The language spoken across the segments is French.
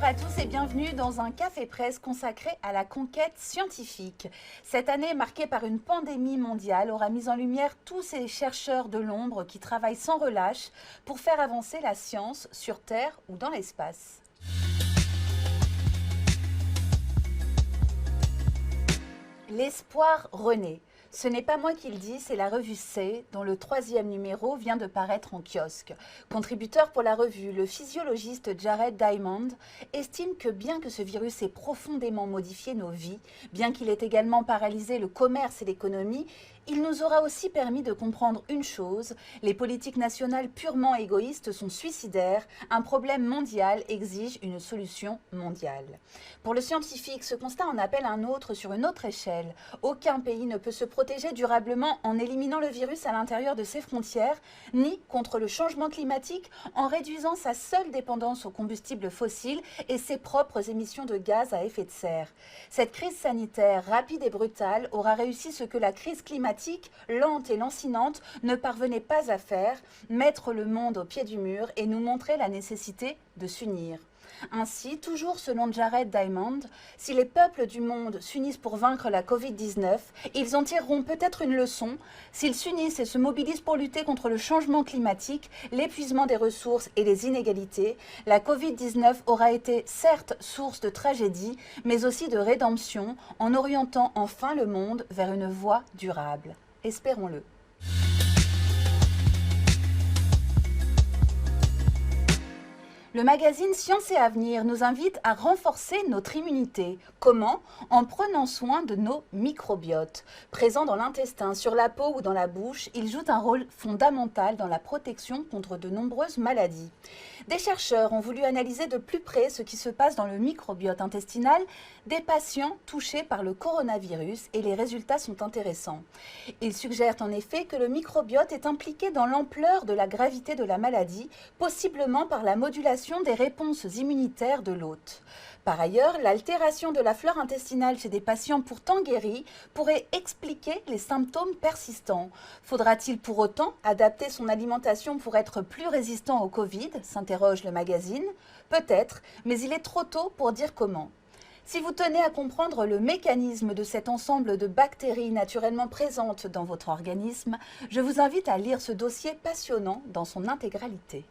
à tous et bienvenue dans un Café Presse consacré à la conquête scientifique. Cette année marquée par une pandémie mondiale aura mis en lumière tous ces chercheurs de l'ombre qui travaillent sans relâche pour faire avancer la science sur Terre ou dans l'espace. L'espoir renaît. Ce n'est pas moi qui le dis, c'est la revue C, dont le 3e numéro vient de paraître en kiosque. Contributeur pour la revue, le physiologiste Jared Diamond estime que bien que ce virus ait profondément modifié nos vies, bien qu'il ait également paralysé le commerce et l'économie, il nous aura aussi permis de comprendre une chose, les politiques nationales purement égoïstes sont suicidaires, un problème mondial exige une solution mondiale. Pour le scientifique, ce constat en appelle un autre sur une autre échelle. Aucun pays ne peut se protéger durablement en éliminant le virus à l'intérieur de ses frontières, ni contre le changement climatique en réduisant sa seule dépendance aux combustibles fossiles et ses propres émissions de gaz à effet de serre. Cette crise sanitaire rapide et brutale aura réussi ce que la crise climatique lente et lancinante ne parvenait pas à faire, mettre le monde au pied du mur et nous montrer la nécessité de s'unir. Ainsi, toujours selon Jared Diamond, si les peuples du monde s'unissent pour vaincre la Covid-19, ils en tireront peut-être une leçon. S'ils s'unissent et se mobilisent pour lutter contre le changement climatique, l'épuisement des ressources et les inégalités, la Covid-19 aura été certes source de tragédie, mais aussi de rédemption, en orientant enfin le monde vers une voie durable. Espérons-le. Le magazine Science et Avenir nous invite à renforcer notre immunité. Comment ? En prenant soin de nos microbiotes. Présents dans l'intestin, sur la peau ou dans la bouche, ils jouent un rôle fondamental dans la protection contre de nombreuses maladies. Des chercheurs ont voulu analyser de plus près ce qui se passe dans le microbiote intestinal des patients touchés par le coronavirus et les résultats sont intéressants. Ils suggèrent en effet que le microbiote est impliqué dans l'ampleur de la gravité de la maladie, possiblement par la modulation des réponses immunitaires de l'hôte. Par ailleurs, l'altération de la flore intestinale chez des patients pourtant guéris pourrait expliquer les symptômes persistants. Faudra-t-il pour autant adapter son alimentation pour être plus résistant au Covid ? S'interroge le magazine. Peut-être, mais il est trop tôt pour dire comment. Si vous tenez à comprendre le mécanisme de cet ensemble de bactéries naturellement présentes dans votre organisme, je vous invite à lire ce dossier passionnant dans son intégralité.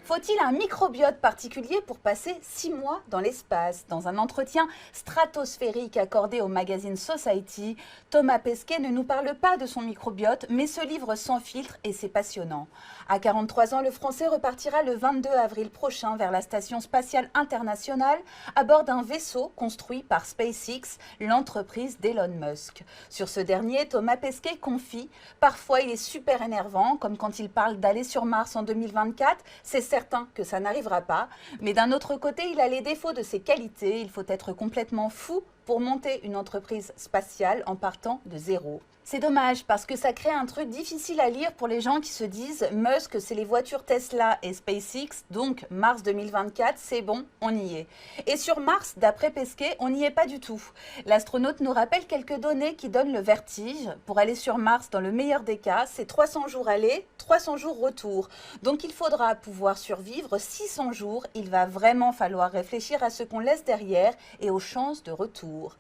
Faut-il un microbiote particulier pour passer 6 mois dans l'espace ? Dans un entretien stratosphérique accordé au magazine Society, Thomas Pesquet ne nous parle pas de son microbiote, mais se livre sans filtre et c'est passionnant. À 43 ans, le Français repartira le 22 avril prochain vers la Station spatiale internationale à bord d'un vaisseau construit par SpaceX, l'entreprise d'Elon Musk. Sur ce dernier, Thomas Pesquet confie « Parfois, il est super énervant, comme quand il parle d'aller sur Mars en 2024, c'est certain que ça n'arrivera pas, mais d'un autre côté, il a les défauts de ses qualités. Il faut être complètement fou pour monter une entreprise spatiale en partant de zéro. C'est dommage parce que ça crée un truc difficile à lire pour les gens qui se disent « Musk, c'est les voitures Tesla et SpaceX, donc Mars 2024, c'est bon, on y est ». Et sur Mars, d'après Pesquet, on n'y est pas du tout. L'astronaute nous rappelle quelques données qui donnent le vertige. Pour aller sur Mars, dans le meilleur des cas, c'est 300 jours aller, 300 jours retour. Donc il faudra pouvoir survivre 600 jours. Il va vraiment falloir réfléchir à ce qu'on laisse derrière et aux chances de retour.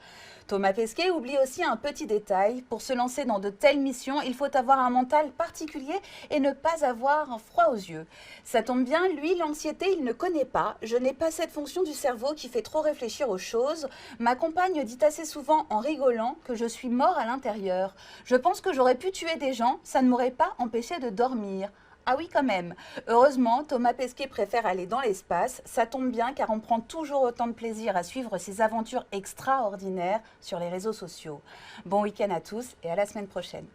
Thomas Pesquet oublie aussi un petit détail. Pour se lancer dans de telles missions, il faut avoir un mental particulier et ne pas avoir un froid aux yeux. Ça tombe bien, lui, l'anxiété, il ne connaît pas. Je n'ai pas cette fonction du cerveau qui fait trop réfléchir aux choses. Ma compagne dit assez souvent en rigolant que je suis mort à l'intérieur. Je pense que j'aurais pu tuer des gens, ça ne m'aurait pas empêché de dormir. Ah oui, quand même. Heureusement, Thomas Pesquet préfère aller dans l'espace. Ça tombe bien car on prend toujours autant de plaisir à suivre ses aventures extraordinaires sur les réseaux sociaux. Bon week-end à tous et à la semaine prochaine.